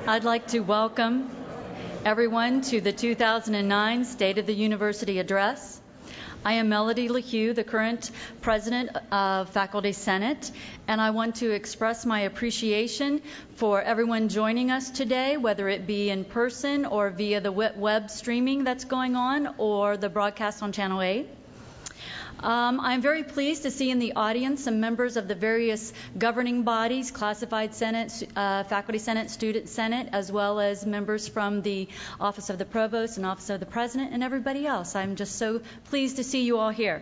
I'd like to welcome everyone to the 2009 State of the University Address. I am Melody LeHue, the current president of Faculty Senate, and I want to express my appreciation for everyone joining us today, whether it be in person or via the web streaming that's going on or the broadcast on Channel 8. I'm very pleased to see in the audience some members of the various governing bodies, Classified Senate, Faculty Senate, Student Senate, as well as members from the Office of the Provost and Office of the President and everybody else. I'm just so pleased to see you all here.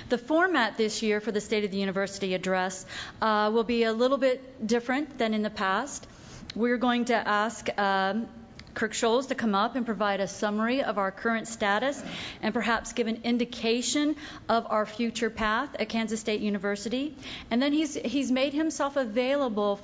The format this year for the State of the University Address will be a little bit different than in the past. We're going to ask Kirk Schulz to come up and provide a summary of our current status and perhaps give an indication of our future path at Kansas State University. And then he's made himself available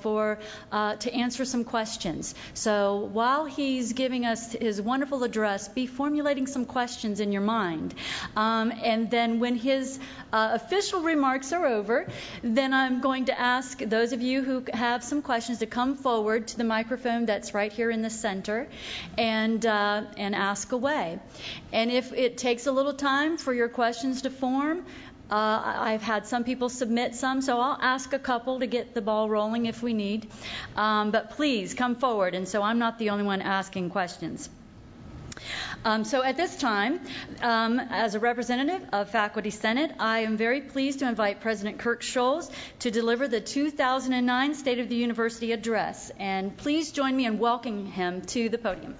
to answer some questions. So while he's giving us his wonderful address, be formulating some questions in your mind. And then when his official remarks are over, then I'm going to ask those of you who have some questions to come forward to the microphone that's right here in the center and ask away. And if it takes a little time for your questions to form, I've had some people submit some, so I'll ask a couple to get the ball rolling if we need. But please come forward, and so I'm not the only one asking questions. So at this time, as a representative of Faculty Senate, I am very pleased to invite President Kirk Schulz to deliver the 2009 State of the University Address. And please join me in welcoming him to the podium.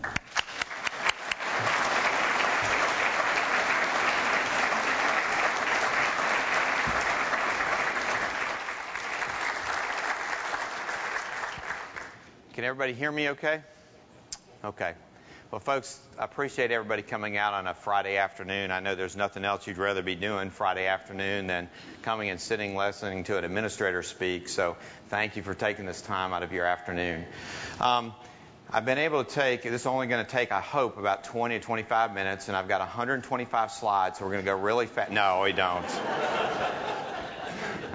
Can everybody hear me okay? Okay. Well, folks, I appreciate everybody coming out on a Friday afternoon. I know there's nothing else you'd rather be doing Friday afternoon than coming and sitting listening to an administrator speak. So thank you for taking this time out of your afternoon. I've been able to this is only going to take, I hope, about 20 to 25 minutes, and I've got 125 slides, so we're going to go really fast. No, we don't.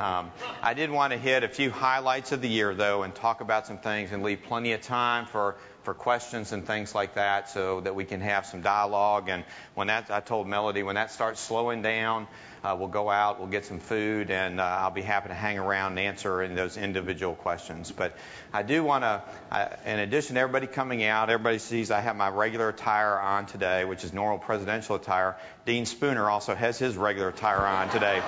I did want to hit a few highlights of the year, though, and talk about some things and leave plenty of time for questions and things like that so that we can have some dialogue. And I told Melody, when that starts slowing down, we'll go out, we'll get some food, and I'll be happy to hang around and answer those individual questions. But I do want to, in addition to everybody coming out, everybody sees I have my regular attire on today, which is normal presidential attire. Dean Spooner also has his regular attire on today.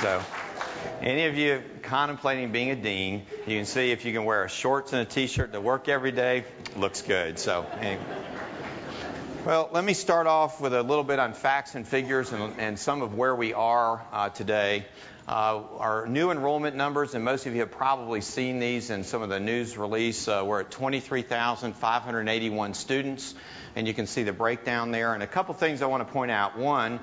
So any of you contemplating being a dean, you can see if you can wear shorts and a T-shirt to work every day, looks good. So, anyway. Well, let me start off with a little bit on facts and figures and some of where we are today. Our new enrollment numbers, and most of you have probably seen these in some of the news release, we're at 23,581 students, and you can see the breakdown there. And a couple things I want to point out. One,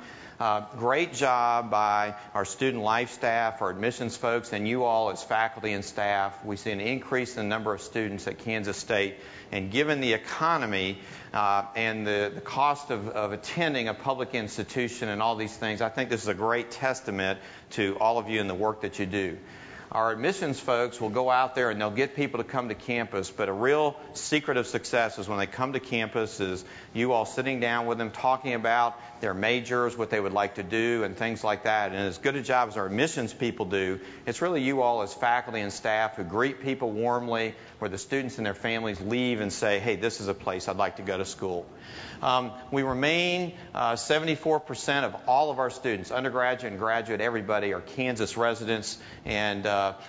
great job by our student life staff, our admissions folks, and you all as faculty and staff. We see an increase in the number of students at Kansas State. And given the economy and the cost of attending a public institution and all these things, I think this is a great testament to all of you and the work that you do. Our admissions folks will go out there and they'll get people to come to campus, but a real secret of success is when they come to campus is you all sitting down with them talking about their majors, what they would like to do, and things like that. And as good a job as our admissions people do, it's really you all as faculty and staff who greet people warmly, where the students and their families leave and say, hey, this is a place I'd like to go to school. We remain 74% of all of our students, undergraduate and graduate, everybody are Kansas residents, and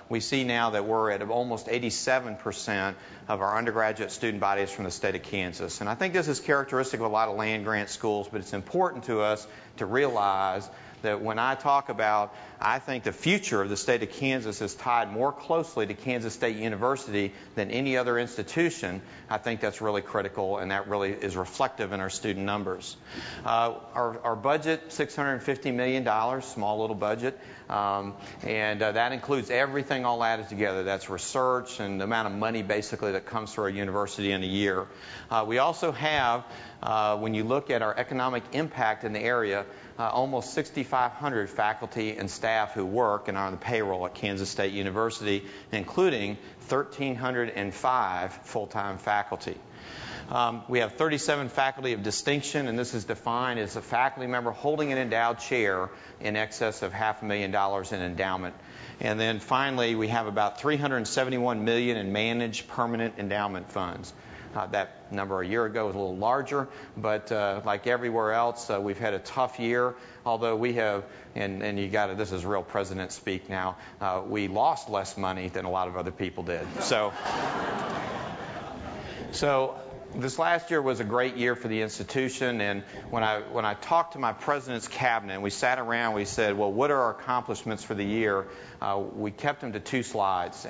we see now that we're at almost 87% of our undergraduate student body is from the state of Kansas. And I think this is characteristic of a lot of land-grant schools, but it's important to us to realize that when I talk about, I think the future of the state of Kansas is tied more closely to Kansas State University than any other institution. I think that's really critical, and that really is reflective in our student numbers. Our budget, $650 million, small little budget, and that includes everything all added together. That's research and the amount of money basically that comes through our university in a year. We also have, when you look at our economic impact in the area, almost 6,500 faculty and staff who work and are on the payroll at Kansas State University, including 1,305 full-time faculty. We have 37 faculty of distinction, and this is defined as a faculty member holding an endowed chair in excess of $500,000 in endowment. And then finally, we have about $371 million in managed permanent endowment funds. That number a year ago was a little larger, but like everywhere else, we've had a tough year. Although we have, and you got it, this is real president speak now, we lost less money than a lot of other people did. So this last year was a great year for the institution, and when I talked to my president's cabinet, we sat around, we said, well, what are our accomplishments for the year? We kept them to 2 slides.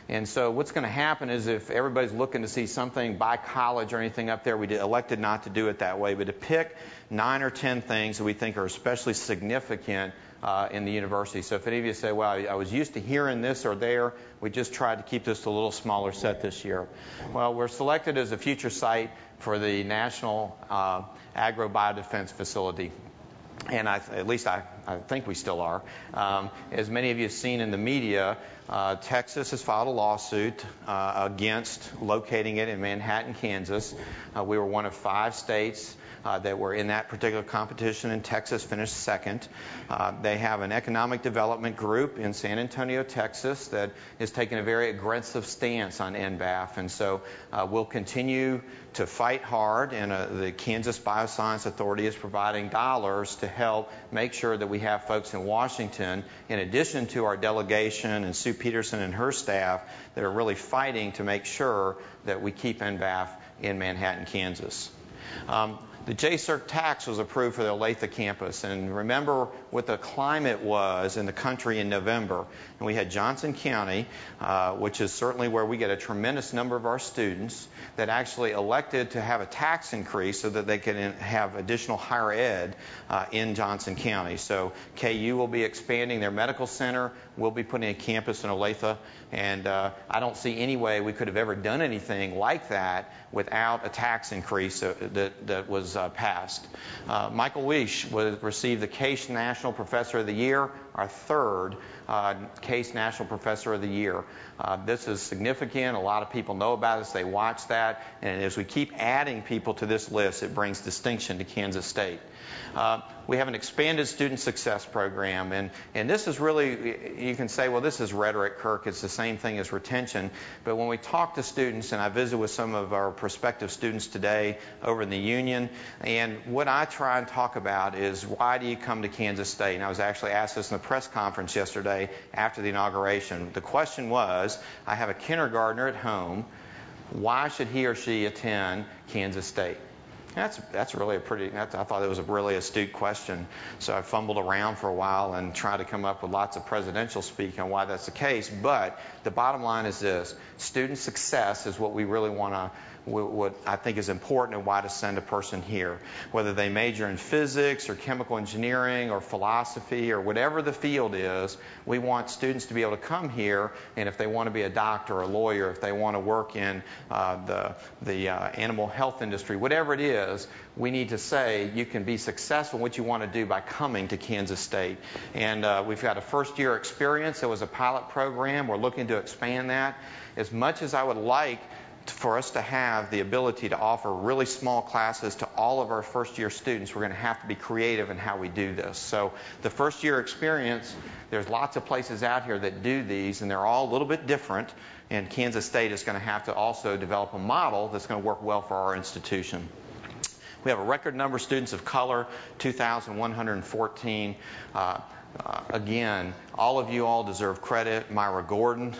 And so what's going to happen is if everybody's looking to see something by college or anything up there, we elected not to do it that way, but to pick 9 or 10 things that we think are especially significant in the university. So if any of you say, well, I was used to hearing this or there, we just tried to keep this a little smaller set this year. Well, we're selected as a future site for the National Agro-Biodefense Facility. And at least I think we still are. As many of you have seen in the media, Texas has filed a lawsuit against locating it in Manhattan, Kansas. We were one of 5 states that were in that particular competition, and Texas finished second. They have an economic development group in San Antonio, Texas, that is taking a very aggressive stance on NBAF, and so we'll continue to fight hard, and the Kansas Bioscience Authority is providing dollars to help make sure that we have folks in Washington, in addition to our delegation and Sue Peterson and her staff, that are really fighting to make sure that we keep NBAF in Manhattan, Kansas. The JCERC tax was approved for the Olathe campus, and remember what the climate was in the country in November. And we had Johnson County, which is certainly where we get a tremendous number of our students, that actually elected to have a tax increase so that they can have additional higher ed in Johnson County. So KU will be expanding their medical center. We'll be putting a campus in Olathe, and I don't see any way we could have ever done anything like that without a tax increase that was passed. Michael Weish received the Case National Professor of the Year, our 3rd Case National Professor of the Year. This is significant. A lot of people know about us. They watch that. And as we keep adding people to this list, it brings distinction to Kansas State. We have an expanded student success program, and this is really, you can say, well, this is rhetoric, Kirk. It's the same thing as retention. But when we talk to students, and I visit with some of our prospective students today over in the Union, and what I try and talk about is, why do you come to Kansas State? And I was actually asked this in the press conference yesterday after the inauguration. The question was, I have a kindergartner at home. Why should he or she attend Kansas State? That's really I thought it was a really astute question. So I fumbled around for a while and tried to come up with lots of presidential speak on why that's the case. But the bottom line is this: student success is what we really want to, what I think is important, and why to send a person here. Whether they major in physics or chemical engineering or philosophy or whatever the field is, we want students to be able to come here, and if they want to be a doctor or a lawyer, if they want to work in the animal health industry, whatever it is, we need to say you can be successful in what you want to do by coming to Kansas State. And we've got a first-year experience. It was a pilot program. We're looking to expand that. As much as I would like for us to have the ability to offer really small classes to all of our first-year students, we're going to have to be creative in how we do this. So the first-year experience, there's lots of places out here that do these, and they're all a little bit different, and Kansas State is going to have to also develop a model that's going to work well for our institution. We have a record number of students of color, 2,114. Again, all of you all deserve credit. Myra Gordon,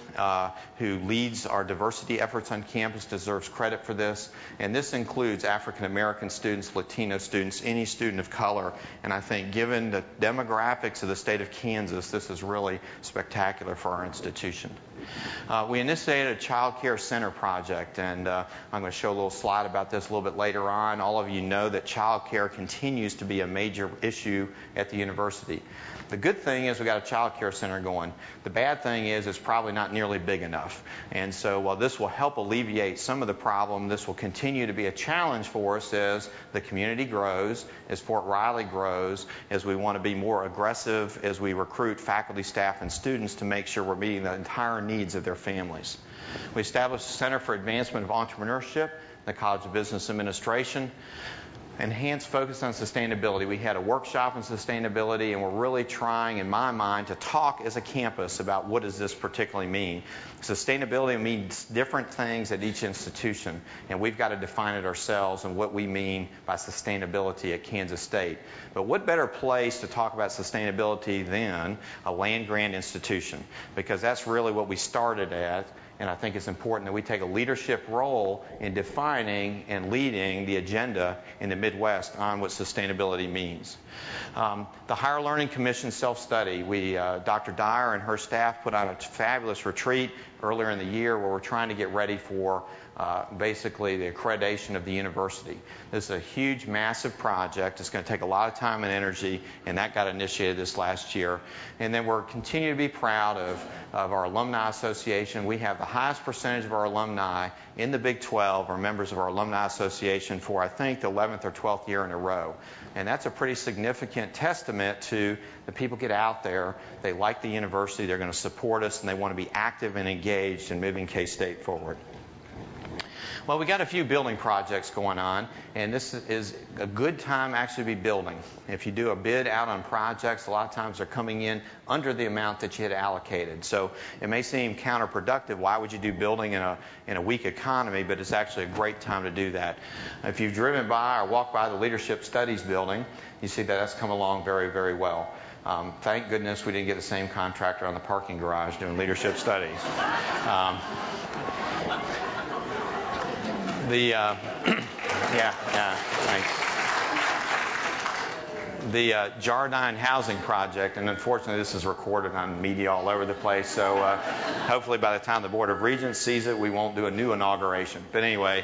who leads our diversity efforts on campus, deserves credit for this. And this includes African American students, Latino students, any student of color. And I think given the demographics of the state of Kansas, this is really spectacular for our institution. We initiated a child care center project, and I'm going to show a little slide about this a little bit later on. All of you know that child care continues to be a major issue at the university. The good thing is we got a child care center going. The bad thing is it's probably not nearly big enough. And so while this will help alleviate some of the problem, this will continue to be a challenge for us as the community grows, as Fort Riley grows, as we want to be more aggressive, as we recruit faculty, staff, and students to make sure we're meeting the entire needs of their families. We established a Center for Advancement of Entrepreneurship, the College of Business Administration. Enhanced focus on sustainability. We had a workshop on sustainability, and we're really trying, in my mind, to talk as a campus about what does this particularly mean. Sustainability means different things at each institution, and we've got to define it ourselves and what we mean by sustainability at Kansas State. But what better place to talk about sustainability than a land-grant institution? Because that's really what we started at. And I think it's important that we take a leadership role in defining and leading the agenda in the Midwest on what sustainability means. The Higher Learning Commission self-study. Dr. Dyer and her staff put on a fabulous retreat earlier in the year where we're trying to get ready for basically the accreditation of the university. This is a huge, massive project. It's going to take a lot of time and energy, and that got initiated this last year. And then we're continuing to be proud of our Alumni Association. We have the highest percentage of our alumni in the Big 12 are members of our Alumni Association for, I think, the 11th or 12th year in a row. And that's a pretty significant testament to the people get out there, they like the university, they're going to support us, and they want to be active and engaged in moving K-State forward. Well, we got a few building projects going on, and this is a good time actually to be building. If you do a bid out on projects, a lot of times they're coming in under the amount that you had allocated. So it may seem counterproductive. Why would you do building in a weak economy? But it's actually a great time to do that. If you've driven by or walked by the Leadership Studies building, you see that that's come along very, very well. Thank goodness we didn't get the same contractor on the parking garage doing leadership studies. Thanks. The Jardine Housing Project, and unfortunately this is recorded on media all over the place, so hopefully by the time the Board of Regents sees it, we won't do a new inauguration. But anyway,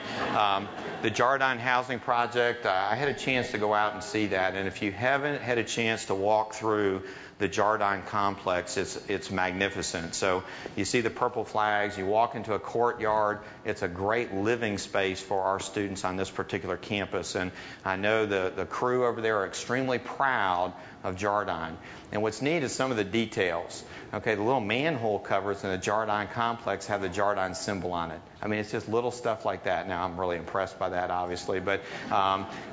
the Jardine Housing Project, I had a chance to go out and see that, and if you haven't had a chance to walk through the Jardine complex, it's magnificent. So you see the purple flags, you walk into a courtyard, it's a great living space for our students on this particular campus. And I know the crew over there are extremely proud of Jardine. And what's neat is some of the details. Okay, the little manhole covers in the Jardine complex have the Jardine symbol on it. I mean, it's just little stuff like that. Now, I'm really impressed by that, obviously, but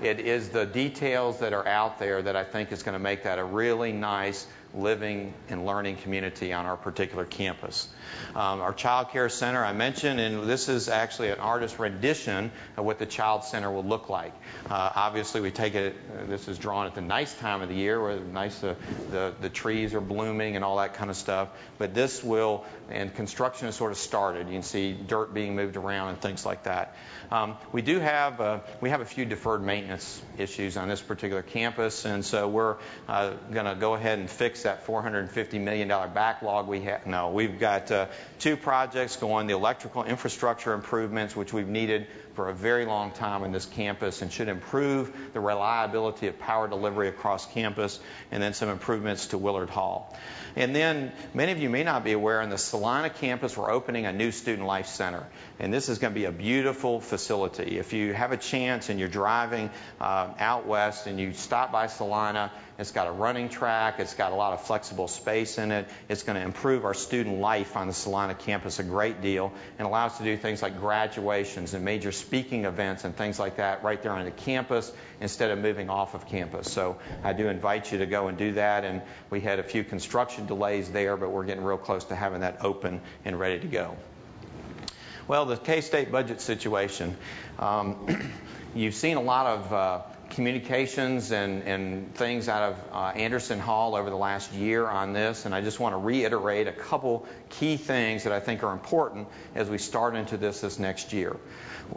it is the details that are out there that I think is going to make that a really nice living and learning community on our particular campus. Our Child Care Center, I mentioned, and this is actually an artist rendition of what the Child Center will look like. Obviously, we take it, this is drawn at the nice time of the year where the trees are blooming and all that kind of stuff, but this will, and construction has sort of started. You can see dirt being moved around and things like that. We have a few deferred maintenance issues on this particular campus, and so we're going to go ahead and fix that $450 million backlog we have. No, we've got two projects going, the electrical infrastructure improvements, which we've needed for a very long time on this campus and should improve the reliability of power delivery across campus, and then some improvements to Willard Hall. And then many of you may not be aware, on the Salina campus we're opening a new Student Life Center, and this is going to be a beautiful facility. If you have a chance and you're driving out west and you stop by Salina, it's got a running track, it's got a lot of flexible space in it, it's going to improve our student life on the Salina campus a great deal and allow us to do things like graduations and major speaking events and things like that right there on the campus instead of moving off of campus. So I do invite you to go and do that, and we had a few construction delays there, but we're getting real close to having that open and ready to go. Well, the K-State budget situation. You've seen a lot of communications and things out of Anderson Hall over the last year on this, and I just want to reiterate a couple key things that I think are important as we start into this next year.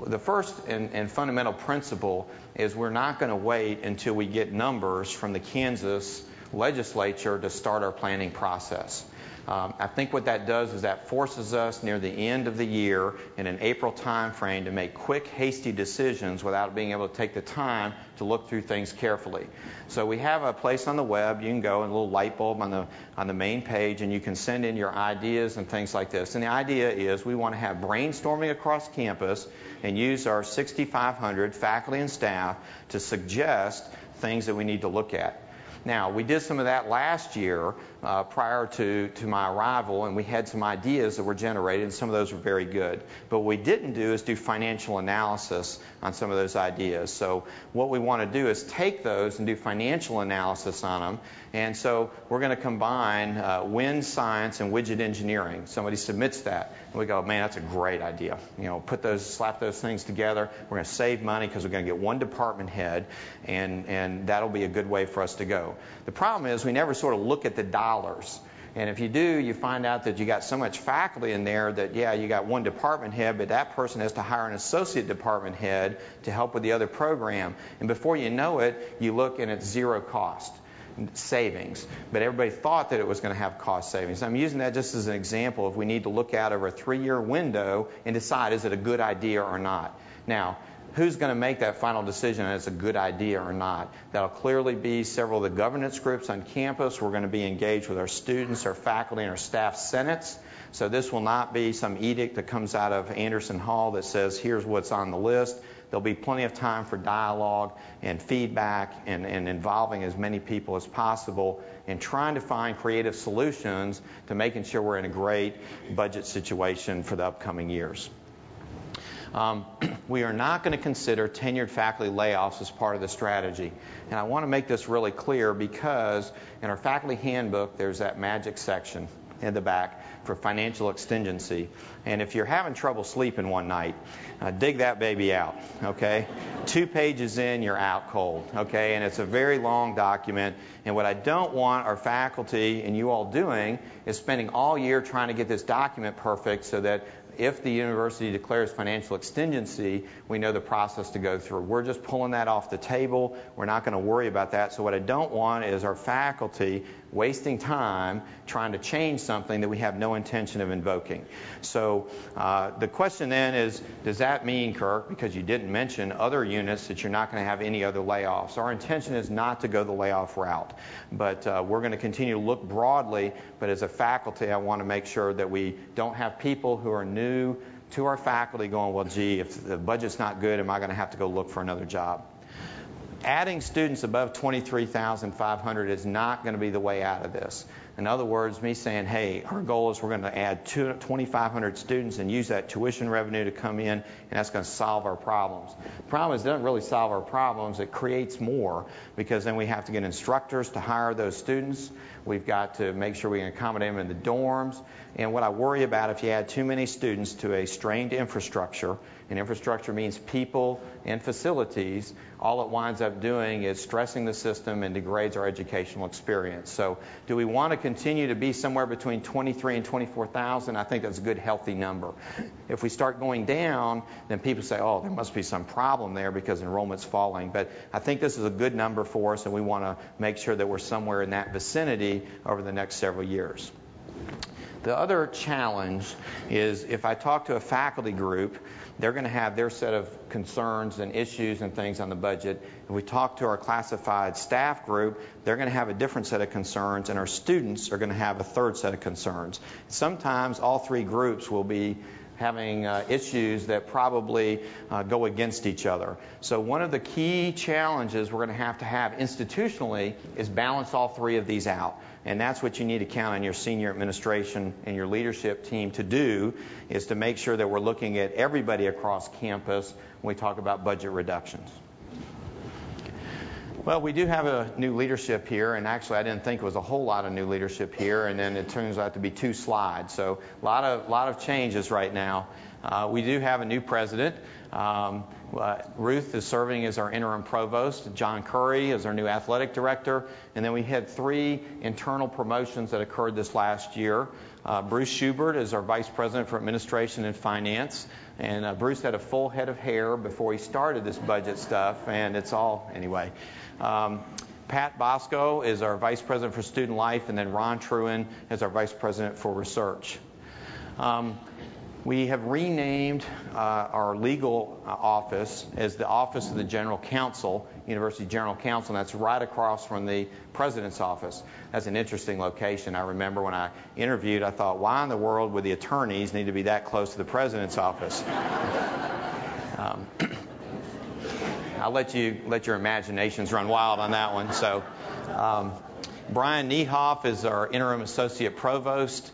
The first and fundamental principle is we're not going to wait until we get numbers from the Kansas legislature to start our planning process. I think what that does is that forces us near the end of the year in an April time frame to make quick, hasty decisions without being able to take the time to look through things carefully. So we have a place on the web. You can go, and a little light bulb on the main page, and you can send in your ideas and things like this. And the idea is we want to have brainstorming across campus and use our 6,500 faculty and staff to suggest things that we need to look at. Now, we did some of that last year prior to my arrival, and we had some ideas that were generated, and some of those were very good. But what we didn't do is do financial analysis on some of those ideas. So what we want to do is take those and do financial analysis on them. And so we're going to combine wind science and widget engineering. Somebody submits that, and we go, man, that's a great idea. Slap those things together. We're going to save money because we're going to get one department head, and that'll be a good way for us to go. The problem is we never sort of look at the dollars. And if you do, you find out that you got so much faculty in there that, yeah, you got one department head, but that person has to hire an associate department head to help with the other program. And before you know it, you look and it's zero cost savings. But everybody thought that it was going to have cost savings. I'm using that just as an example if we need to look out over a 3-year window and decide, is it a good idea or not? Now, who's going to make that final decision if it's a good idea or not? That'll clearly be several of the governance groups on campus. We're going to be engaged with our students, our faculty, and our staff senates. So this will not be some edict that comes out of Anderson Hall that says, here's what's on the list. There'll be plenty of time for dialogue and feedback and involving as many people as possible and trying to find creative solutions to making sure we're in a great budget situation for the upcoming years. We are not going to consider tenured faculty layoffs as part of the strategy. And I want to make this really clear because in our faculty handbook, there's that magic section in the back for financial contingency. And if you're having trouble sleeping one night, dig that baby out, okay? 2 pages in, you're out cold, okay? And it's a very long document. And what I don't want our faculty and you all doing is spending all year trying to get this document perfect so that if the university declares financial contingency, we know the process to go through. We're just pulling that off the table. We're not going to worry about that. So what I don't want is our faculty wasting time trying to change something that we have no intention of invoking. So the question then is, does that mean, Kirk, because you didn't mention other units, that you're not going to have any other layoffs? Our intention is not to go the layoff route, but we're going to continue to look broadly. But as a faculty, I want to make sure that we don't have people who are new to our faculty going, well, gee, if the budget's not good, am I going to have to go look for another job? Adding students above 23,500 is not going to be the way out of this. In other words, me saying, hey, our goal is we're going to add 2,500 students and use that tuition revenue to come in, and that's going to solve our problems. The problem is it doesn't really solve our problems. It creates more because then we have to get instructors to hire those students. We've got to make sure we can accommodate them in the dorms. And what I worry about if you add too many students to a strained infrastructure, and infrastructure means people and facilities, all it winds up doing is stressing the system and degrades our educational experience. So do we want to continue to be somewhere between 23 and 24,000? I think that's a good, healthy number. If we start going down, then people say, oh, there must be some problem there because enrollment's falling. But I think this is a good number for us, and we want to make sure that we're somewhere in that vicinity over the next several years. The other challenge is if I talk to a faculty group, they're going to have their set of concerns and issues and things on the budget. If we talk to our classified staff group, they're going to have a different set of concerns, and our students are going to have a third set of concerns. Sometimes all three groups will be having issues that probably go against each other. So one of the key challenges we're going to have institutionally is balance all three of these out. And that's what you need to count on your senior administration and your leadership team to do, is to make sure that we're looking at everybody across campus when we talk about budget reductions. Well, we do have a new leadership here, and actually I didn't think it was a whole lot of new leadership here, and then it turns out to be 2 slides. So a lot of changes right now. We do have a new president. Ruth is serving as our interim provost. John Curry is our new athletic director. And then we had 3 internal promotions that occurred this last year. Bruce Schubert is our vice president for administration and finance. And Bruce had a full head of hair before he started this budget stuff, and it's all, anyway. Pat Bosco is our Vice President for Student Life, and then Ron Truen is our Vice President for Research. We have renamed our legal office as the Office of the General Counsel, University General Counsel, and that's right across from the President's office. That's an interesting location. I remember when I interviewed, I thought, why in the world would the attorneys need to be that close to the President's office? I'll let your imaginations run wild on that one. So, Brian Niehoff is our interim associate provost.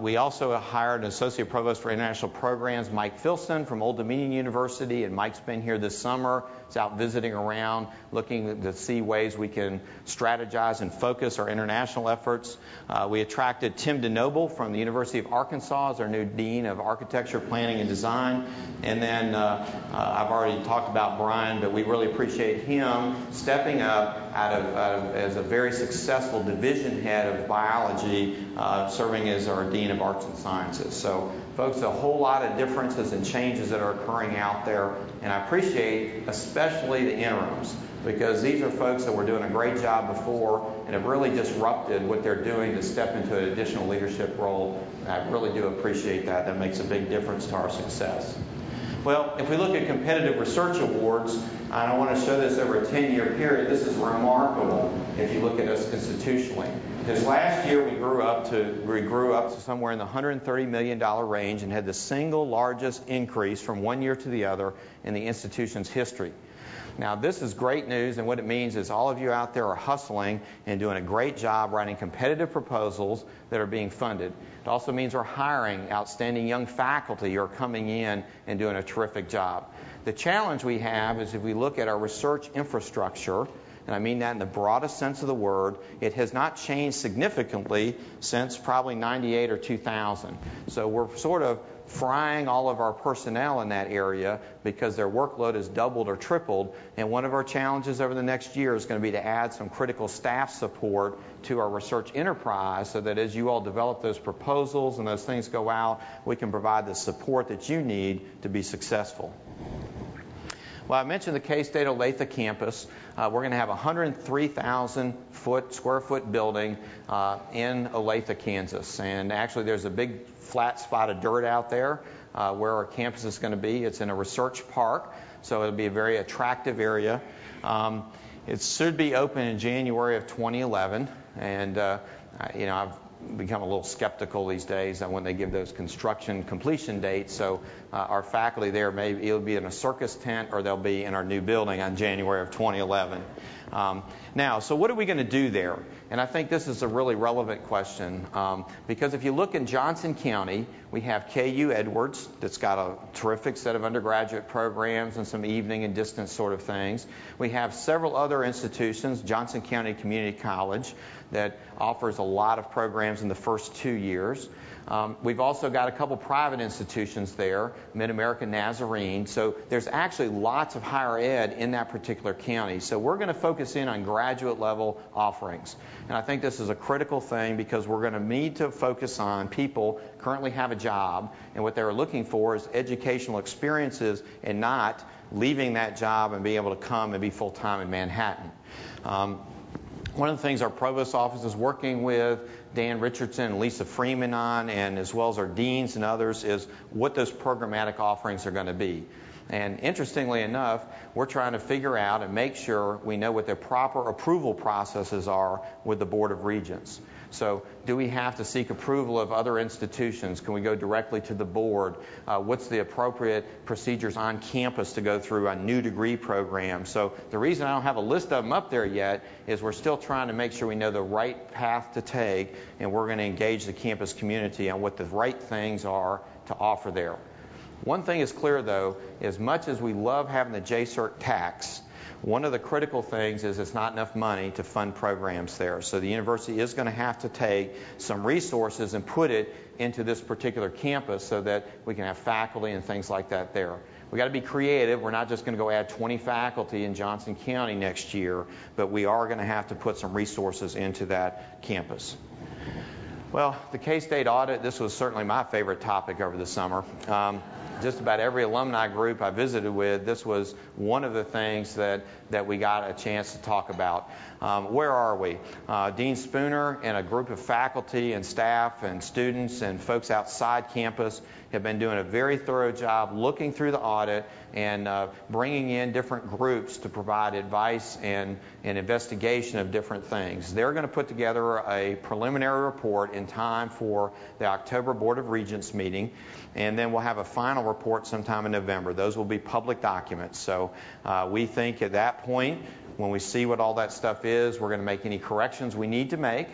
We also hired an associate provost for international programs, Mike Filson from Old Dominion University, and Mike's been here this summer. He's out visiting around, looking to see ways we can strategize and focus our international efforts. We attracted Tim DeNoble from the University of Arkansas as our new Dean of Architecture, Planning, and Design. And then I've already talked about Brian, but we really appreciate him stepping up as a very successful division head of biology, serving as our Dean of Arts and Sciences. So, folks, a whole lot of differences and changes that are occurring out there, and I appreciate especially the interims, because these are folks that were doing a great job before and have really disrupted what they're doing to step into an additional leadership role. And I really do appreciate that. That makes a big difference to our success. Well, if we look at competitive research awards, and I want to show this over a 10-year period, this is remarkable if you look at us institutionally. Because last year we grew up to somewhere in the $130 million range and had the single largest increase from one year to the other in the institution's history. Now, this is great news, and what it means is all of you out there are hustling and doing a great job writing competitive proposals that are being funded. It also means we're hiring outstanding young faculty who are coming in and doing a terrific job. The challenge we have is if we look at our research infrastructure, and I mean that in the broadest sense of the word, it has not changed significantly since probably 98 or 2000. So we're sort of frying all of our personnel in that area because their workload has doubled or tripled. And one of our challenges over the next year is going to be to add some critical staff support to our research enterprise so that as you all develop those proposals and those things go out, we can provide the support that you need to be successful. Well, I mentioned the K-State Olathe campus. We're going to have a 103,000 square foot building in Olathe, Kansas. And actually, there's a big flat spot of dirt out there where our campus is going to be. It's in a research park, so it'll be a very attractive area. It should be open in January of 2011. And, I've become a little skeptical these days when they give those construction completion dates. So our faculty there, maybe it'll be in a circus tent or they'll be in our new building on January of 2011. Now, so what are we going to do there? And I think this is a really relevant question because if you look in Johnson County, we have KU Edwards that's got a terrific set of undergraduate programs and some evening and distance sort of things. We have several other institutions, Johnson County Community College, that offers a lot of programs in the first 2 years. We've also got a couple private institutions there, Mid-American Nazarene. So there's actually lots of higher ed in that particular county. So we're going to focus in on graduate level offerings. And I think this is a critical thing because we're going to need to focus on people who currently have a job, and what they're looking for is educational experiences and not leaving that job and being able to come and be full-time in Manhattan. One of the things our provost office is working with Dan Richardson and Lisa Freeman on, and as well as our deans and others, is what those programmatic offerings are going to be. And interestingly enough, we're trying to figure out and make sure we know what the proper approval processes are with the Board of Regents. So do we have to seek approval of other institutions? Can we go directly to the board? What's the appropriate procedures on campus to go through on new degree programs? So the reason I don't have a list of them up there yet is we're still trying to make sure we know the right path to take, and we're going to engage the campus community on what the right things are to offer there. One thing is clear, though, as much as we love having the JCERT tax, one of the critical things is it's not enough money to fund programs there. So the university is going to have to take some resources and put it into this particular campus so that we can have faculty and things like that there. We've got to be creative. We're not just going to go add 20 faculty in Johnson County next year, but we are going to have to put some resources into that campus. Well, the K-State audit, this was certainly my favorite topic over the summer. just about every alumni group I visited with, this was one of the things that we got a chance to talk about. Where are we? Dean Spooner and a group of faculty and staff and students and folks outside campus have been doing a very thorough job looking through the audit and bringing in different groups to provide advice and investigation of different things. They're going to put together a preliminary report in time for the October Board of Regents meeting, and then we'll have a final report sometime in November. Those will be public documents. So we think at that point, when we see what all that stuff is, we're going to make any corrections we need to make.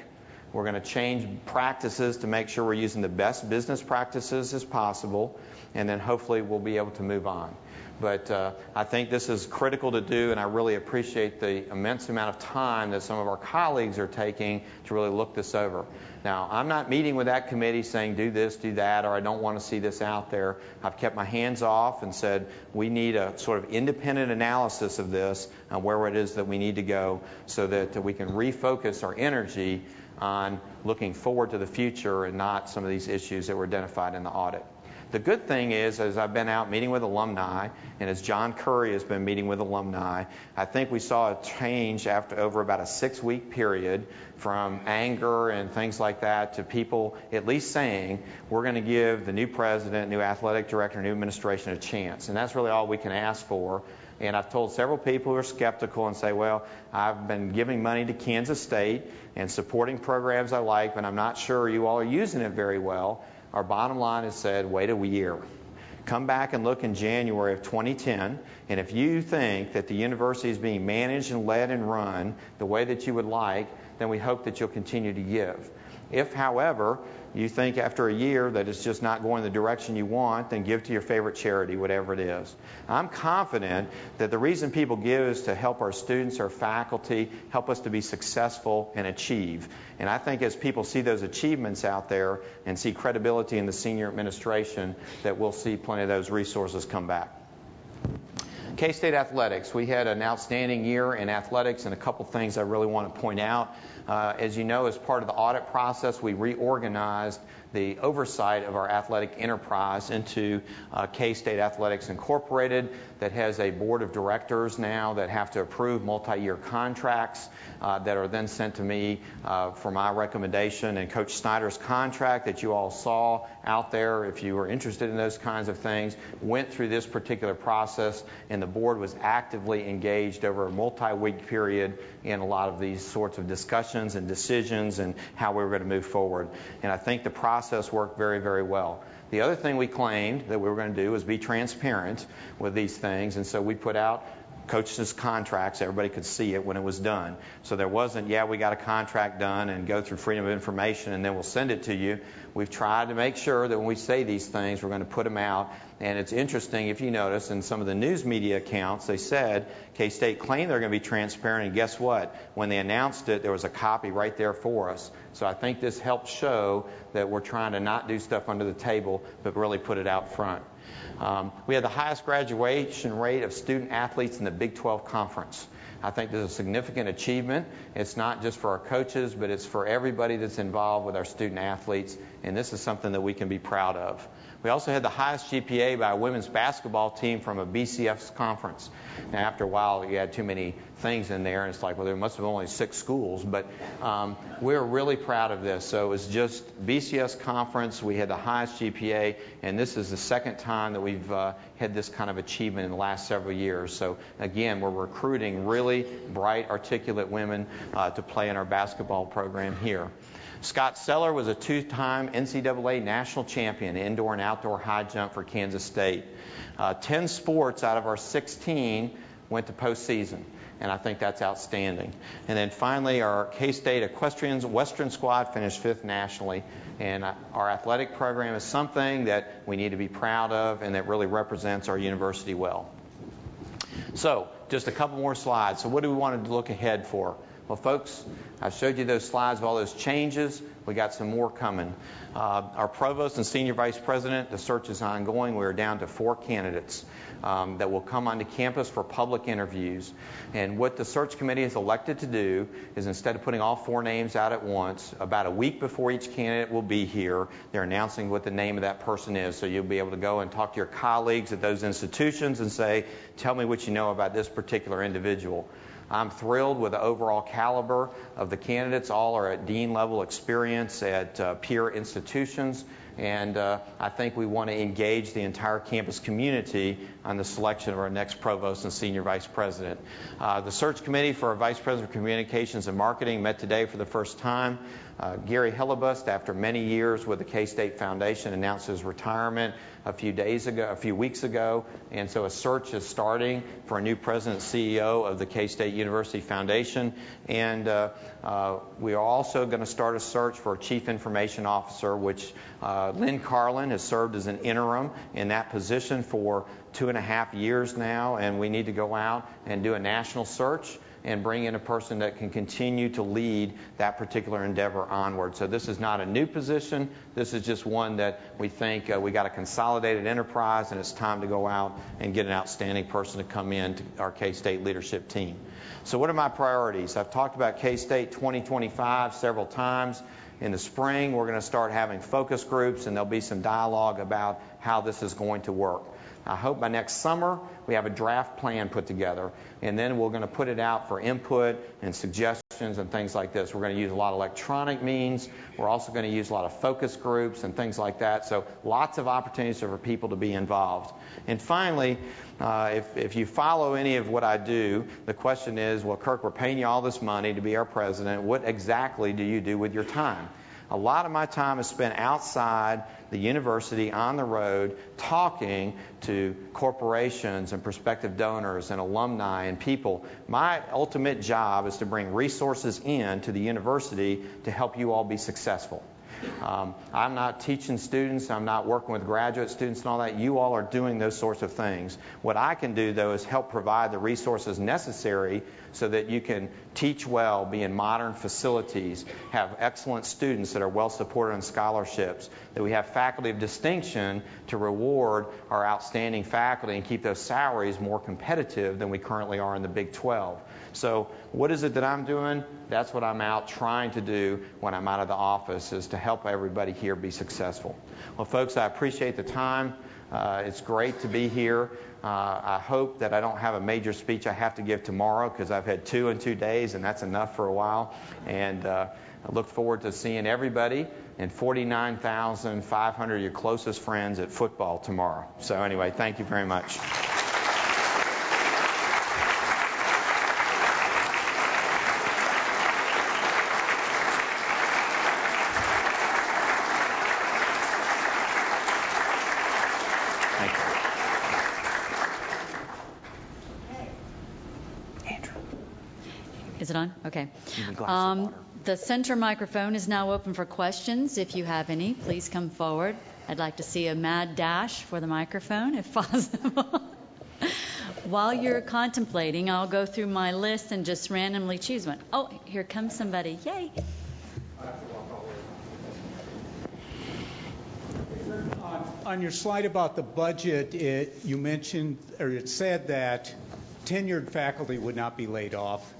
We're going to change practices to make sure we're using the best business practices as possible, and then hopefully we'll be able to move on. But I think this is critical to do, and I really appreciate the immense amount of time that some of our colleagues are taking to really look this over. Now, I'm not meeting with that committee saying do this, do that, or I don't want to see this out there. I've kept my hands off and said we need a sort of independent analysis of this and where it is that we need to go so that we can refocus our energy on looking forward to the future and not some of these issues that were identified in the audit. The good thing is, as I've been out meeting with alumni, and as John Curry has been meeting with alumni, I think we saw a change over about a 6-week period from anger and things like that to people at least saying, we're going to give the new president, new athletic director, new administration a chance. And that's really all we can ask for. And I've told several people who are skeptical and say, well, I've been giving money to Kansas State and supporting programs I like, but I'm not sure you all are using it very well. Our bottom line has said, wait a year. Come back and look in January of 2010, and if you think that the university is being managed and led and run the way that you would like, then we hope that you'll continue to give. If, however, you think after a year that it's just not going the direction you want, then give to your favorite charity, whatever it is. I'm confident that the reason people give is to help our students, our faculty, help us to be successful and achieve. And I think as people see those achievements out there and see credibility in the senior administration, that we'll see plenty of those resources come back. K-State Athletics. We had an outstanding year in athletics, and a couple things I really want to point out. As you know, as part of the audit process, we reorganized the oversight of our athletic enterprise into K-State Athletics Incorporated that has a board of directors now that have to approve multi-year contracts that are then sent to me for my recommendation. And Coach Snyder's contract that you all saw out there, if you were interested in those kinds of things, went through this particular process, and the board was actively engaged over a multi-week period in a lot of these sorts of discussions and decisions and how we were going to move forward. And I think the process worked very, very well. The other thing we claimed that we were going to do was be transparent with these things, and so we put out coaches' contracts. Everybody could see it when it was done. So there wasn't, we got a contract done and go through Freedom of Information and then we'll send it to you. We've tried to make sure that when we say these things, we're going to put them out. And it's interesting, if you notice, in some of the news media accounts, they said K-State claimed they're going to be transparent, and guess what? When they announced it, there was a copy right there for us. So I think this helps show that we're trying to not do stuff under the table, but really put it out front. We had the highest graduation rate of student athletes in the Big 12 Conference. I think this is a significant achievement. It's not just for our coaches, but it's for everybody that's involved with our student athletes, and this is something that we can be proud of. We also had the highest GPA by a women's basketball team from a BCS conference. Now, after a while, you had too many things in there, and it's like, well, there must have been only 6 schools. But we're really proud of this. So it was just BCS conference. We had the highest GPA, and this is the second time that we've had this kind of achievement in the last several years. So, again, we're recruiting really bright, articulate women to play in our basketball program here. Scott Seller was a 2-time NCAA national champion, indoor and outdoor high jump for Kansas State. 10 sports out of our 16 went to postseason, and I think that's outstanding. And then finally, our K-State Equestrians Western squad finished 5th nationally, and our athletic program is something that we need to be proud of and that really represents our university well. So, just a couple more slides. So what do we want to look ahead for? Well, folks, I showed you those slides of all those changes. We got some more coming. Our provost and senior vice president, the search is ongoing. We're down to 4 candidates that will come onto campus for public interviews. And what the search committee has elected to do is, instead of putting all 4 names out at once, about a week before each candidate will be here, they're announcing what the name of that person is. So you'll be able to go and talk to your colleagues at those institutions and say, tell me what you know about this particular individual. I'm thrilled with the overall caliber of the candidates. All are at dean level experience at peer institutions. And I think we want to engage the entire campus community on the selection of our next provost and senior vice president. The search committee for our vice president of communications and marketing met today for the first time. Gary Hillebust, after many years with the K-State Foundation, announced his retirement a few weeks ago, and so a search is starting for a new president and CEO of the K-State University Foundation. And we are also going to start a search for a chief information officer, which Lynn Carlin has served as an interim in that position for 2.5 years now, and we need to go out and do a national search and bring in a person that can continue to lead that particular endeavor onward. So this is not a new position. This is just one that we think we got a consolidated enterprise, and it's time to go out and get an outstanding person to come in to our K-State leadership team. So what are my priorities? I've talked about K-State 2025 several times. In the spring, we're going to start having focus groups, and there'll be some dialogue about how this is going to work. I hope by next summer we have a draft plan put together, and then we're going to put it out for input and suggestions and things like this. We're going to use a lot of electronic means. We're also going to use a lot of focus groups and things like that. So lots of opportunities for people to be involved. And finally, if you follow any of what I do, the question is, well, Kirk, we're paying you all this money to be our president. What exactly do you do with your time? A lot of my time is spent outside the university, on the road, talking to corporations and prospective donors and alumni and people. My ultimate job is to bring resources in to the university to help you all be successful. I'm not teaching students. I'm not working with graduate students and all that. You all are doing those sorts of things. What I can do, though, is help provide the resources necessary so that you can teach well, be in modern facilities, have excellent students that are well supported on scholarships, that we have faculty of distinction to reward our outstanding faculty and keep those salaries more competitive than we currently are in the Big 12. So what is it that I'm doing? That's what I'm out trying to do when I'm out of the office, is to help everybody here be successful. Well, folks, I appreciate the time. It's great to be here. I hope that I don't have a major speech I have to give tomorrow, because I've had 2 in 2 days, and that's enough for a while. And I look forward to seeing everybody and 49,500 of your closest friends at football tomorrow. So anyway, thank you very much. Is it on? Okay. The center microphone is now open for questions. If you have any, please come forward. I'd like to see a mad dash for the microphone, if possible. While you're contemplating, I'll go through my list and just randomly choose one. Oh, here comes somebody. Yay. On your slide about the budget, you mentioned, or it said that tenured faculty would not be laid off.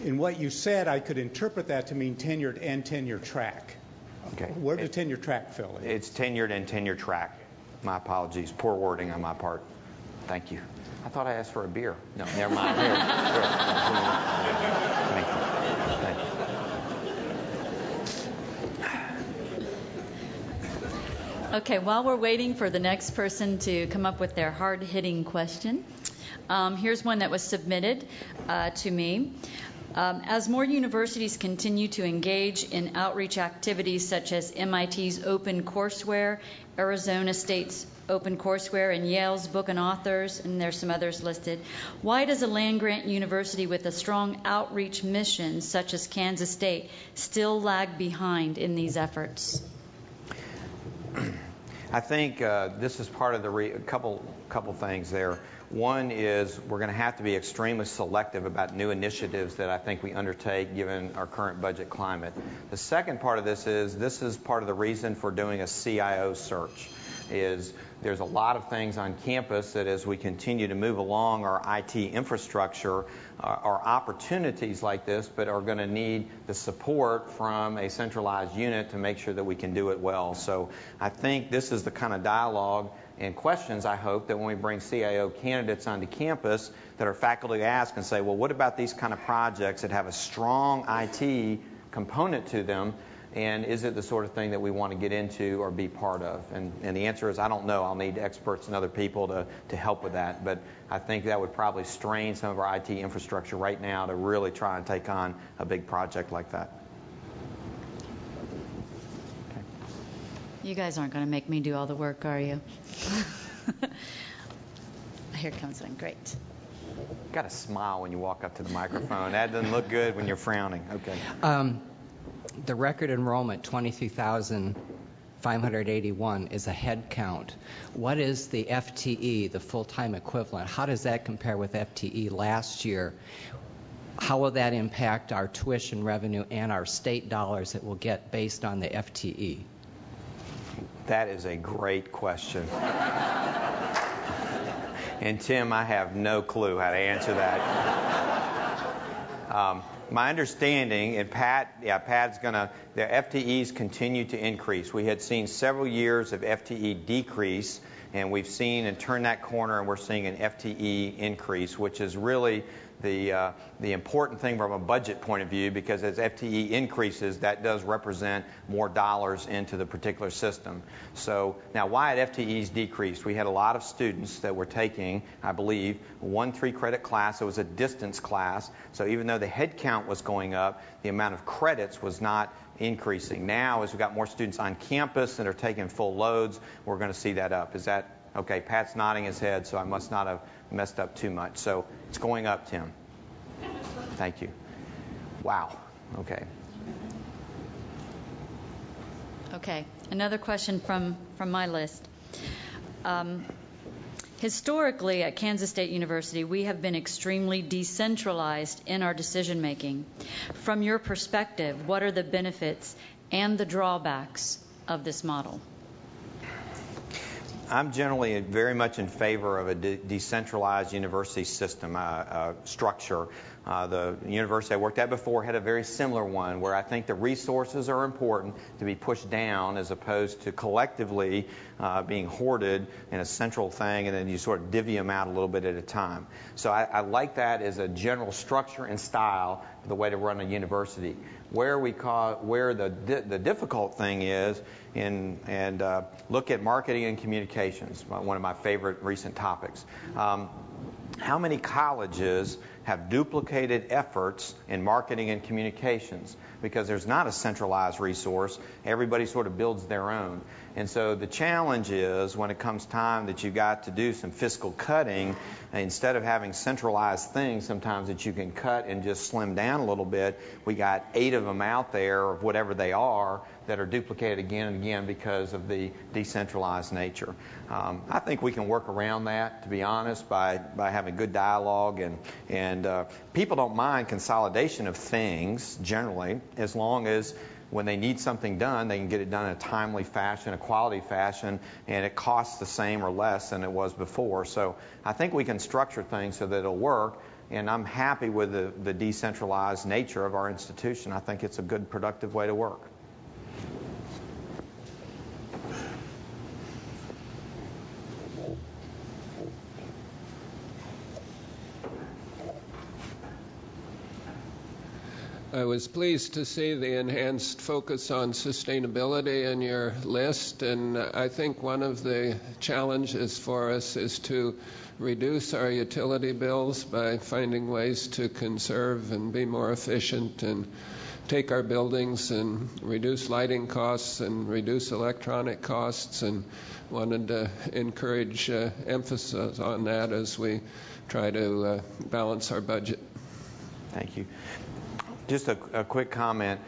In what you said, I could interpret that to mean tenured and tenure track. Okay. Where does tenure track fill in? It's tenured and tenure track. My apologies. Poor wording on my part. Thank you. I thought I asked for a beer. No, never mind. Here. Thank you. Okay, while we're waiting for the next person to come up with their hard-hitting question, here's one that was submitted to me. As more universities continue to engage in outreach activities such as MIT's Open Courseware, Arizona State's Open Courseware, and Yale's Book and Authors, and there's some others listed, why does a land-grant university with a strong outreach mission such as Kansas State still lag behind in these efforts? I think this is part of the couple things there. One is we're going to have to be extremely selective about new initiatives that I think we undertake given our current budget climate. The second part of this is part of the reason for doing a CIO search. Is there's a lot of things on campus that as we continue to move along our IT infrastructure are opportunities like this, but are going to need the support from a centralized unit to make sure that we can do it well. So I think this is the kind of dialogue and questions, I hope, that when we bring CIO candidates onto campus that our faculty ask and say, well, what about these kind of projects that have a strong IT component to them? And is it the sort of thing that we want to get into or be part of? And the answer is I don't know. I'll need experts and other people to help with that. But I think that would probably strain some of our IT infrastructure right now to really try and take on a big project like that. Okay. You guys aren't going to make me do all the work, are you? Here comes one. Great. You've got to smile when you walk up to the microphone. That doesn't look good when you're frowning. Okay. The record enrollment, 23,581, is a head count. What is the FTE, the full-time equivalent? How does that compare with FTE last year? How will that impact our tuition revenue and our state dollars that we'll get based on the FTE? That is a great question. And Tim, I have no clue how to answer that. My understanding, and Pat's the FTEs continue to increase. We had seen several years of FTE decrease, and we've seen and turned that corner, and we're seeing an FTE increase, which is really the important thing from a budget point of view, because as FTE increases, that does represent more dollars into the particular system. So now why had FTEs decreased? We had a lot of students that were taking, I believe, one 3-credit class. It was a distance class. So even though the head count was going up, the amount of credits was not increasing. Now, as we've got more students on campus that are taking full loads, we're going to see that up. Is that okay? Pat's nodding his head, so I must not have messed up too much. So it's going up, Tim. Thank you. Wow. Okay. Okay. Another question from my list. Historically, at Kansas State University, we have been extremely decentralized in our decision making. From your perspective, what are the benefits and the drawbacks of this model? I'm generally very much in favor of a decentralized university system structure. The university I worked at before had a very similar one where I think the resources are important to be pushed down as opposed to collectively being hoarded in a central thing, and then you sort of divvy them out a little bit at a time. So I like that as a general structure and style for the way to run a university. Where the difficult thing is, and look at marketing and communications, one of my favorite recent topics. How many colleges have duplicated efforts in marketing and communications? Because there's not a centralized resource. Everybody sort of builds their own. And so the challenge is when it comes time that you got to do some fiscal cutting, instead of having centralized things sometimes that you can cut and just slim down a little bit, we got 8 of them out there, or whatever they are, that are duplicated again and again because of the decentralized nature. I think we can work around that, to be honest, by having good dialogue, and people don't mind consolidation of things generally, as long as when they need something done, they can get it done in a timely fashion, a quality fashion, and it costs the same or less than it was before. So I think we can structure things so that it'll work, and I'm happy with the decentralized nature of our institution. I think it's a good, productive way to work. I was pleased to see the enhanced focus on sustainability in your list, and I think one of the challenges for us is to reduce our utility bills by finding ways to conserve and be more efficient and take our buildings and reduce lighting costs and reduce electronic costs, and wanted to encourage emphasis on that as we try to balance our budget. Thank you. Just a quick comment.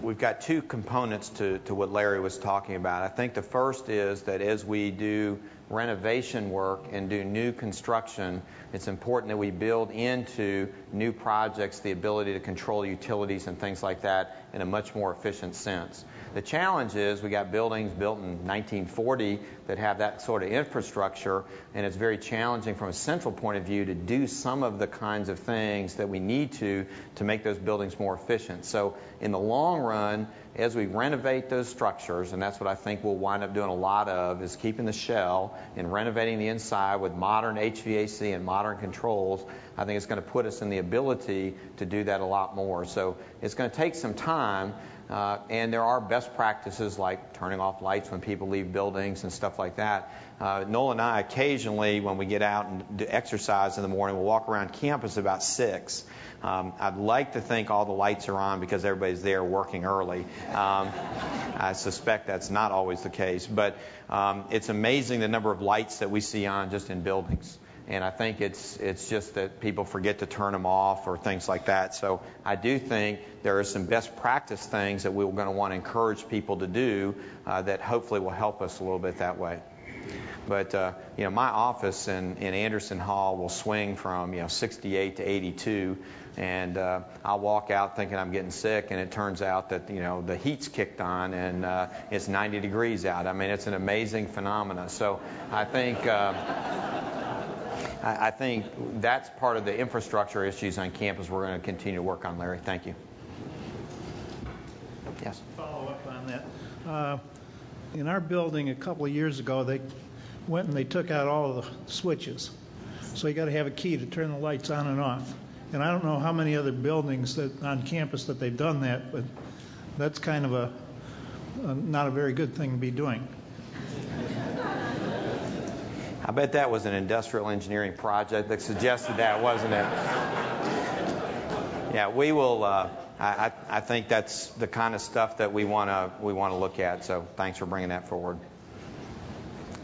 we've got two components to what Larry was talking about. I think the first is that as we do renovation work and do new construction, it's important that we build into new projects the ability to control utilities and things like that in a much more efficient sense. The challenge is we got buildings built in 1940 that have that sort of infrastructure, and it's very challenging from a central point of view to do some of the kinds of things that we need to make those buildings more efficient. So in the long run, as we renovate those structures, and that's what I think we'll wind up doing a lot of, is keeping the shell and renovating the inside with modern HVAC and modern controls, I think it's going to put us in the ability to do that a lot more. So it's going to take some time, and there are best practices like turning off lights when people leave buildings and stuff like that. Noel and I occasionally, when we get out and do exercise in the morning, we'll walk around campus about 6. I'd like to think all the lights are on because everybody's there working early. I suspect that's not always the case, but it's amazing the number of lights that we see on just in buildings. And I think it's just that people forget to turn them off or things like that. So I do think there are some best practice things that we're going to want to encourage people to do that hopefully will help us a little bit that way. But my office in Anderson Hall will swing from 68 to 82, and I'll walk out thinking I'm getting sick, and it turns out that the heat's kicked on and it's 90 degrees out. I mean, it's an amazing phenomenon. So I think I think that's part of the infrastructure issues on campus we're going to continue to work on, Larry. Thank you. Yes. Follow up on that. In our building a couple of years ago, they went and they took out all of the switches. So you got to have a key to turn the lights on and off. And I don't know how many other buildings that on campus that they've done that, but that's kind of not a very good thing to be doing. I bet that was an industrial engineering project that suggested that, wasn't it? Yeah, we will. I think that's the kind of stuff that we want to look at. So thanks for bringing that forward.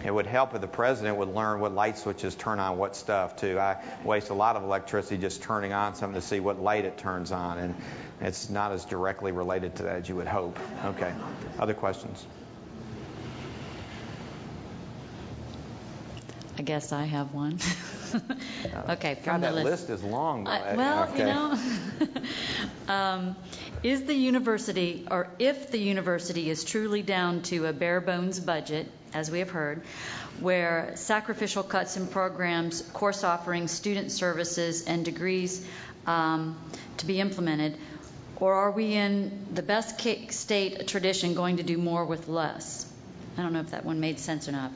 It would help if the president would learn what light switches turn on what stuff too. I waste a lot of electricity just turning on something to see what light it turns on, and it's not as directly related to that as you would hope. Okay. Other questions? I guess I have one. Okay, from God, that list is long. Well, okay. Is the university, or if the university is truly down to a bare bones budget, as we have heard, where sacrificial cuts in programs, course offerings, student services, and degrees to be implemented, or are we in the best state tradition going to do more with less? I don't know if that one made sense or not.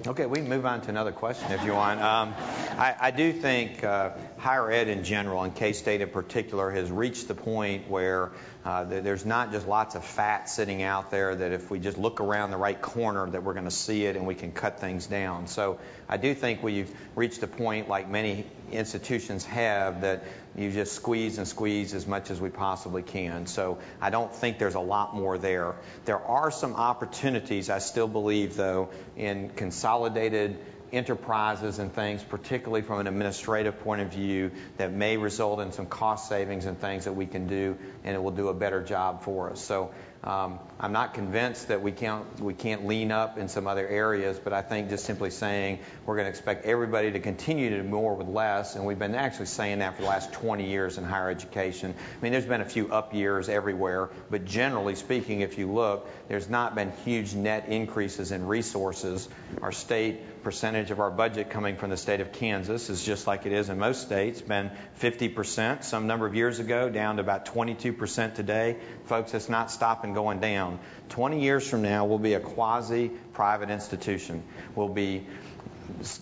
Okay, we can move on to another question if you want. I do think higher ed in general, and K-State in particular, has reached the point where there's not just lots of fat sitting out there that if we just look around the right corner that we're going to see it and we can cut things down. So I do think we've reached a point, like many institutions have, that you just squeeze and squeeze as much as we possibly can. So I don't think there's a lot more there. There are some opportunities, I still believe, though, in consolidated enterprises and things, particularly from an administrative point of view, that may result in some cost savings and things that we can do, and it will do a better job for us. So I'm not convinced that we can't lean up in some other areas, but I think just simply saying we're going to expect everybody to continue to do more with less, and we've been actually saying that for the last 20 years in higher education. I mean, there's been a few up years everywhere, but generally speaking, if you look, there's not been huge net increases in resources. Our state percentage of our budget coming from the state of Kansas is just like it is in most states, been 50% some number of years ago, down to about 22% today. Folks, it's not stopping going down. 20 years from now, we'll be a quasi-private institution.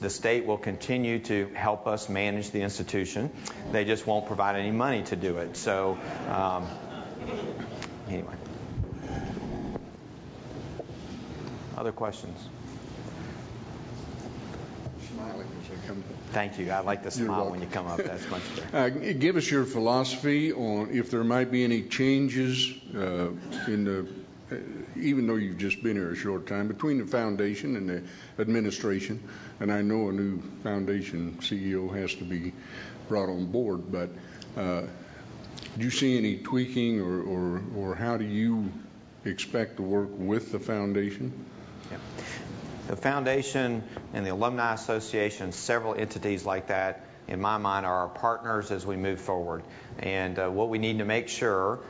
The state will continue to help us manage the institution. They just won't provide any money to do it. So, anyway. Other questions? Thank you. I like to smile when you come up. That's much better. Give us your philosophy on if there might be any changes even though you've just been here a short time, between the foundation and the administration. And I know a new foundation CEO has to be brought on board, but do you see any tweaking or how do you expect to work with the foundation? Yeah. The foundation and the Alumni Association, several entities like that, in my mind, are our partners as we move forward. And what we need to make sure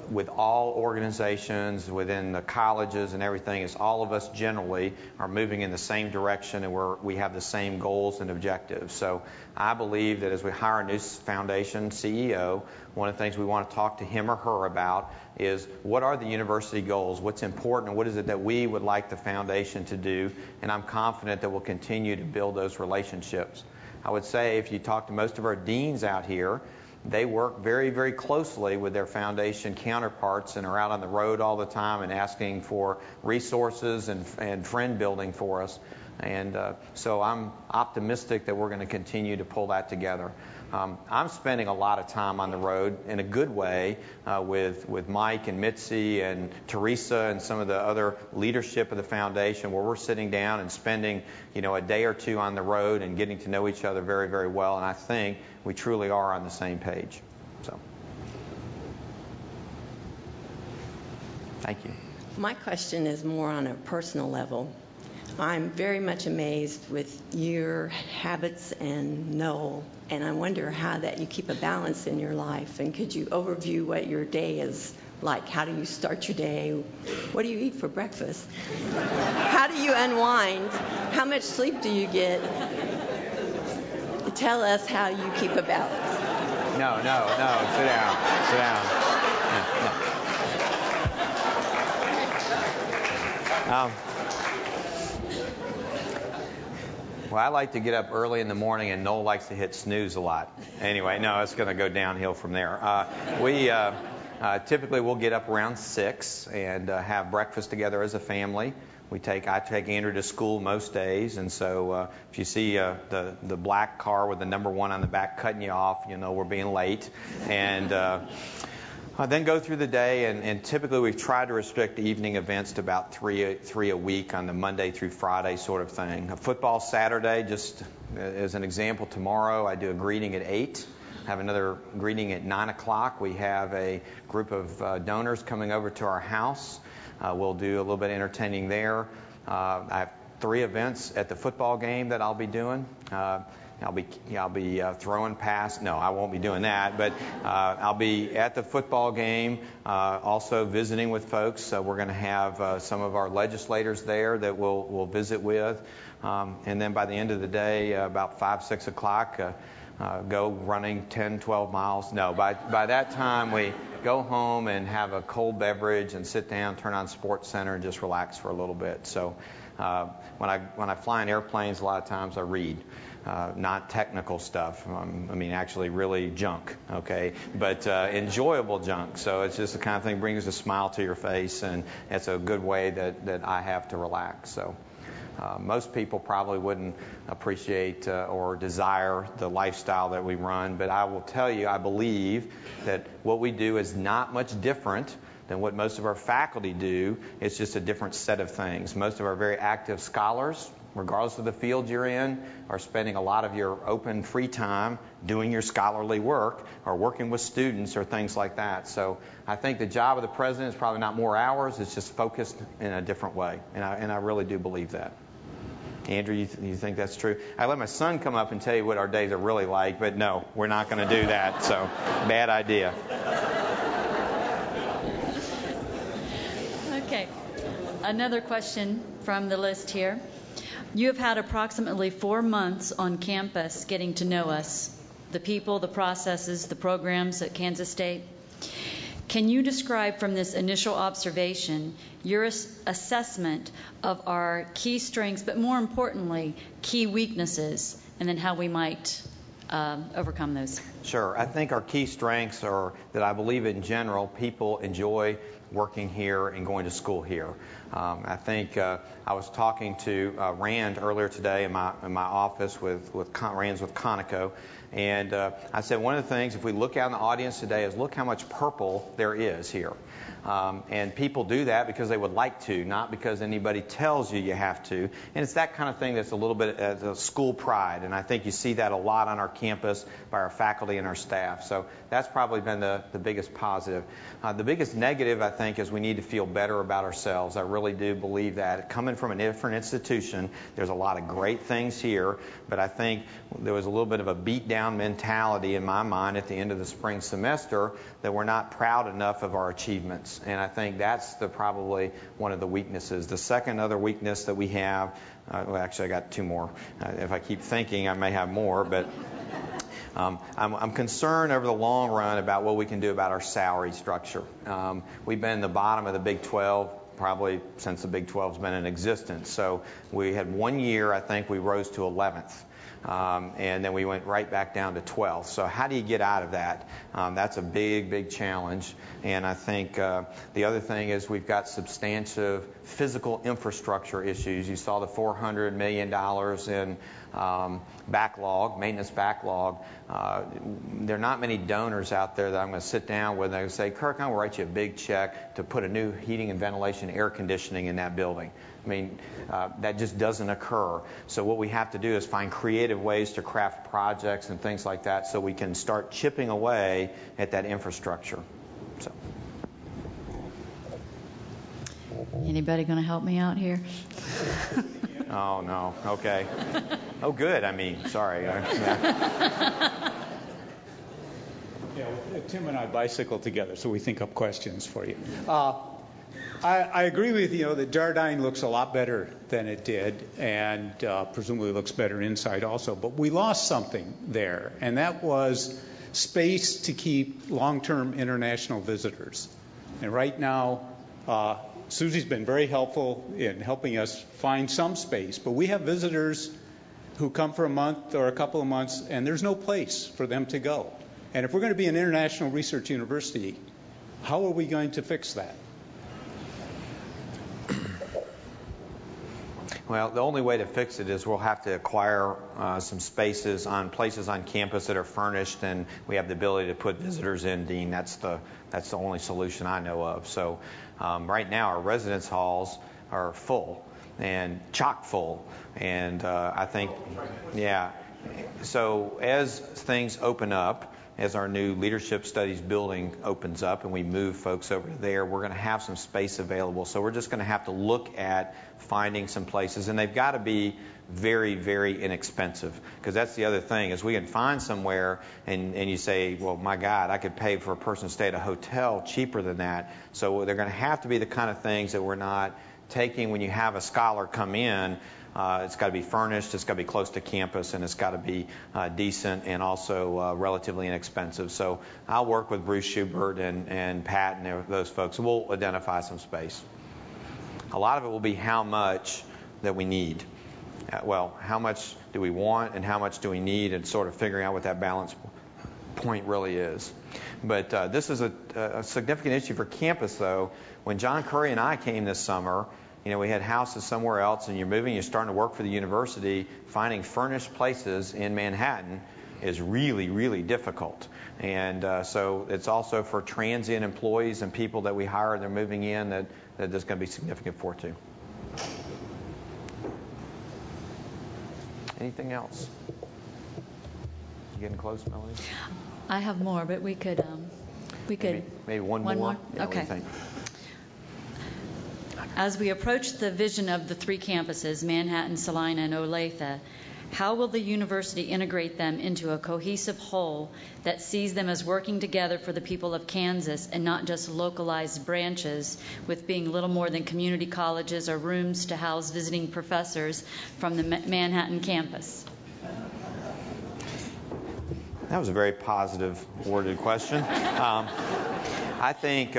with all organizations within the colleges and everything is all of us generally are moving in the same direction and we have the same goals and objectives. So I believe that as we hire a new foundation CEO, one of the things we want to talk to him or her about is what are the university goals, what's important, and what is it that we would like the foundation to do, and I'm confident that we'll continue to build those relationships. I would say if you talk to most of our deans out here, they work very, very closely with their foundation counterparts and are out on the road all the time and asking for resources and friend building for us. And so I'm optimistic that we're going to continue to pull that together. I'm spending a lot of time on the road in a good way with Mike and Mitzi and Teresa and some of the other leadership of the foundation, where we're sitting down and spending, a day or two on the road and getting to know each other very, very well. And I think we truly are on the same page. So, thank you. My question is more on a personal level. I'm very much amazed with your habits and Noel, and I wonder how that you keep a balance in your life. And could you overview what your day is like? How do you start your day? What do you eat for breakfast? How do you unwind? How much sleep do you get? Tell us how you keep a balance. No. Sit down. No. Well, I like to get up early in the morning, and Noel likes to hit snooze a lot. Anyway, no, it's going to go downhill from there. We typically we'll get up around 6 and have breakfast together as a family. I take Andrew to school most days, and so if you see the black car with the number 1 on the back cutting you off, we're being late. And then go through the day, and typically we've tried to restrict evening events to about three a week on the Monday through Friday sort of thing. A football Saturday, just as an example, tomorrow I do a greeting at 8. Have another greeting at 9 o'clock. We have a group of donors coming over to our house. We'll do a little bit of entertaining there. I have 3 events at the football game that I'll be doing. I'll be throwing past. No, I won't be doing that. But I'll be at the football game, also visiting with folks. So we're going to have some of our legislators there that we'll visit with. And then by the end of the day, about 5, 6 o'clock, go running 10, 12 miles. No, by that time we go home and have a cold beverage and sit down, turn on Sports Center, and just relax for a little bit. So when I fly in airplanes, a lot of times I read. Not technical stuff. Actually really junk, okay? But enjoyable junk. So it's just the kind of thing that brings a smile to your face, and it's a good way that I have to relax. So most people probably wouldn't appreciate or desire the lifestyle that we run, but I will tell you, I believe that what we do is not much different than what most of our faculty do. It's just a different set of things. Most of our very active scholars, regardless of the field you're in, are spending a lot of your open free time doing your scholarly work or working with students or things like that. So I think the job of the president is probably not more hours. It's just focused in a different way. And I really do believe that. Andrew, you think that's true? I let my son come up and tell you what our days are really like, but no, we're not going to do that. So bad idea. Okay. Another question from the list here. You have had approximately 4 months on campus getting to know us, the people, the processes, the programs at Kansas State. Can you describe from this initial observation your assessment of our key strengths, but more importantly, key weaknesses, and then how we might overcome those? Sure. I think our key strengths are that I believe in general people enjoy working here and going to school here. I think I was talking to Rand earlier today in my office Rand's with Conoco, and I said one of the things, if we look out in the audience today, is look how much purple there is here. And people do that because they would like to, not because anybody tells you have to. And it's that kind of thing that's a little bit of school pride. And I think you see that a lot on our campus by our faculty and our staff. So that's probably been the biggest positive. The biggest negative, I think, is we need to feel better about ourselves. I really do believe that. Coming from a different institution, there's a lot of great things here. But I think there was a little bit of a beat-down mentality in my mind at the end of the spring semester that we're not proud enough of our achievements. And I think that's probably one of the weaknesses. The second other weakness that we have, well, actually I got two more. If I keep thinking, I may have more, but I'm concerned over the long run about what we can do about our salary structure. We've been in the bottom of the Big 12 probably since the Big 12's been in existence. So we had 1 year, I think, we rose to 11th. And then we went right back down to 12th. So how do you get out of that? That's a big challenge. And I think the other thing is we've got substantive physical infrastructure issues. You saw the $400 million in backlog, maintenance backlog. There are not many donors out there that I'm going to sit down with and say, Kirk, I'm going to write you a big check to put a new heating and ventilation, air conditioning in that building. I mean, that just doesn't occur. So what we have to do is find creative ways to craft projects and things like that so we can start chipping away at that infrastructure. So. Anybody going to help me out here? Oh, no. Okay. Oh, good. I mean, sorry. Yeah. Yeah, Tim and I bicycle together, so we think up questions for you. I agree with you that Jardine looks a lot better than it did, and presumably looks better inside also. But we lost something there, and that was space to keep long-term international visitors. And right now, Susie's been very helpful in helping us find some space, but we have visitors who come for a month or a couple of months, and there's no place for them to go. And if we're going to be an international research university, how are we going to fix that? Well, the only way to fix it is we'll have to acquire some spaces on places on campus that are furnished, and we have the ability to put visitors in, Dean. That's the only solution I know of. So right now our residence halls are full and chock full, and I think, yeah. So as things open up, as our new leadership studies building opens up and we move folks over there, we're going to have some space available. So we're just going to have to look at finding some places, and they've got to be very inexpensive, because that's the other thing is we can find somewhere and you say, well, my God, I could pay for a person to stay at a hotel cheaper than that. So they're going to have to be the kind of things that we're not taking when you have a scholar come in. It's got to be furnished, it's got to be close to campus, and it's got to be decent and also relatively inexpensive. So I'll work with Bruce Schubert and Pat and those folks. We'll identify some space. A lot of it will be how much that we need. Well, how much do we want and how much do we need, and sort of figuring out what that balance point really is. But this is a significant issue for campus, though. When John Curry and I came this summer, we had houses somewhere else, and you're starting to work for the university. Finding furnished places in Manhattan is really difficult. And so it's also for transient employees and people that we hire, they're moving in, that there's going to be significant for too. Anything else? You getting close, Melanie? I have more, but we could. Maybe one more? Yeah, okay. What do you think? As we approach the vision of the three campuses, Manhattan, Salina, and Olathe, how will the university integrate them into a cohesive whole that sees them as working together for the people of Kansas and not just localized branches, with being little more than community colleges or rooms to house visiting professors from the Manhattan campus? That was a very positive worded question. I think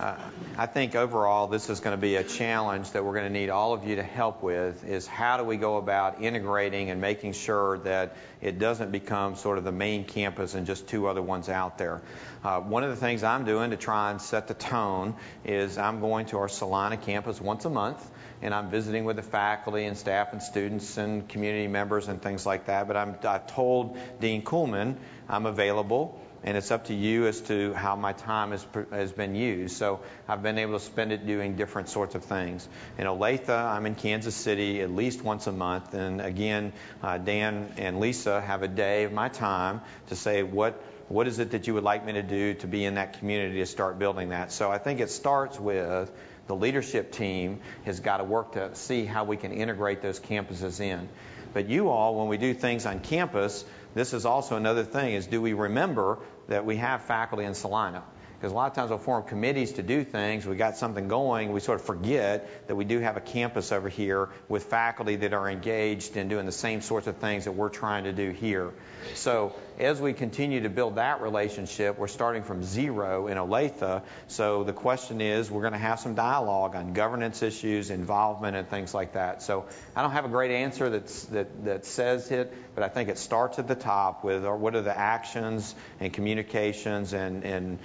I think overall this is going to be a challenge that we're going to need all of you to help with, is how do we go about integrating and making sure that it doesn't become sort of the main campus and just two other ones out there. One of the things I'm doing to try and set the tone is I'm going to our Salina campus once a month, and I'm visiting with the faculty and staff and students and community members and things like that. But I've told Dean Kuhlman I'm available, and it's up to you as to how my time has been used. So I've been able to spend it doing different sorts of things. In Olathe, I'm in Kansas City at least once a month. And again, Dan and Lisa have a day of my time to say what is it that you would like me to do to be in that community to start building that. So I think it starts with the leadership team has got to work to see how we can integrate those campuses in. But you all, when we do things on campus, this is also another thing, is do we remember that we have faculty in Salina? Because a lot of times we'll form committees to do things, we got something going, we sort of forget that we do have a campus over here with faculty that are engaged in doing the same sorts of things that we're trying to do here. So as we continue to build that relationship, we're starting from zero in Olathe. So the question is, we're going to have some dialogue on governance issues, involvement, and things like that. So I don't have a great answer that says it, but I think it starts at the top with what are the actions and communications and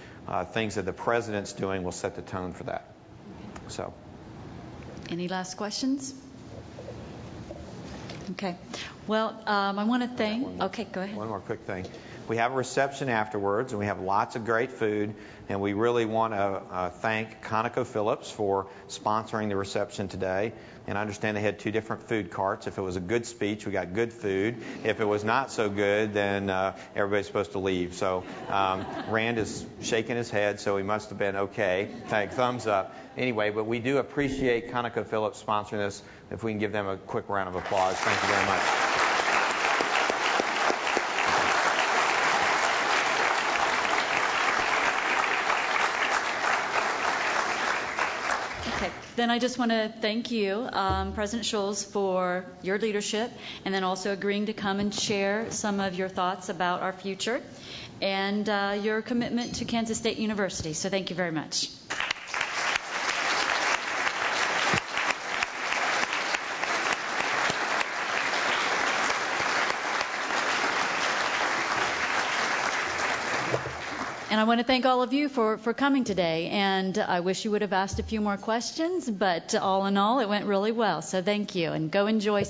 things that the president's doing will set the tone for that. So, any last questions? Okay. Well, I want to thank. Okay, go ahead. One more quick thing. We have a reception afterwards, and we have lots of great food. And we really want to thank ConocoPhillips for sponsoring the reception today. And I understand they had 2 different food carts. If it was a good speech, we got good food. If it was not so good, then everybody's supposed to leave. So Rand is shaking his head, so he must have been okay. Thumbs up. Anyway, but we do appreciate ConocoPhillips sponsoring this. If we can give them a quick round of applause. Thank you very much. Then I just want to thank you, President Schulz, for your leadership, and then also agreeing to come and share some of your thoughts about our future and your commitment to Kansas State University. So thank you very much. And I want to thank all of you for coming today. And I wish you would have asked a few more questions, but all in all, it went really well. So thank you, and go enjoy